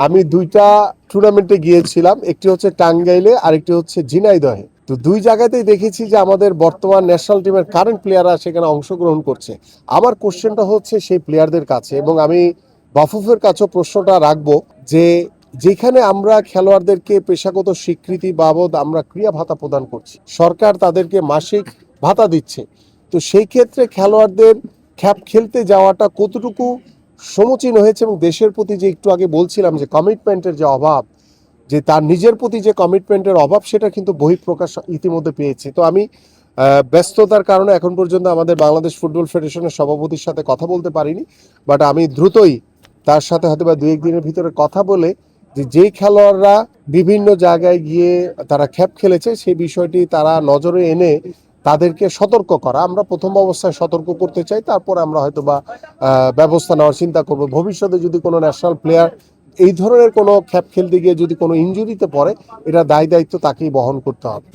আমি দুইটা টুর্নামেন্টে গিয়েছিলাম, একটি হচ্ছে টাঙ্গাইলে আর একটি হচ্ছে ঝিনাইদহে। তো দুই জায়গাতেই দেখেছি যে আমাদের বর্তমান ন্যাশনাল টিমের কারেন্ট প্লেয়াররা সেখানে অংশগ্রহণ করছে। আমার কোশ্চেনটা হচ্ছে সেই প্লেয়ারদের কাছে, এবং আমি বাফুফের কাছেও প্রশ্নটা রাখবো যে যেখানে আমরা খেলোয়াড়দেরকে পেশাগত স্বীকৃতি বাবদ আমরা ক্রিয়া ভাতা প্রদান করছি, সরকার তাদেরকে মাসিক ভাতা দিচ্ছে, তো সেই ক্ষেত্রে খেলোয়াড়দের খ্যাপ খেলতে যাওয়াটা কতটুকু সমীচীন হয়েছে, এবং দেশের প্রতি যে একটু আগে বলছিলাম যে কমিটমেন্টের যে অভাব, যে তার নিজের প্রতি যে কমিটমেন্টের অভাব, সেটা কিন্তু বহিঃপ্রকাশ ইতিমধ্যে পেয়েছে। তো আমি ব্যস্ততার কারণে এখন পর্যন্ত আমাদের বাংলাদেশ ফুটবল ফেডারেশনের সভাপতির সাথে কথা বলতে পারিনি, বাট আমি দ্রুতই তার সাথে হয়তো বা 2-1 দিনের ভিতরে কথা বলে যে যেই খেলোয়াড়রা বিভিন্ন জায়গায় গিয়ে তারা খ্যাপ খেলেছে সেই বিষয়টি তারা নজরে এনে তাদেরকে সতর্ক করা, আমরা প্রথম অবস্থায় সতর্ক করতে চাই, তারপর আমরা হয়তো বা ব্যবস্থা নেওয়ার চিন্তা করব। ভবিষ্যতে যদি কোনো ন্যাশনাল প্লেয়ার এই ধরনের কোনো খ্যাপ খেলতে গিয়ে যদি কোনো ইনজুরিতে পড়ে, এটা দায় দায়িত্ব তাকেই বহন করতে হবে।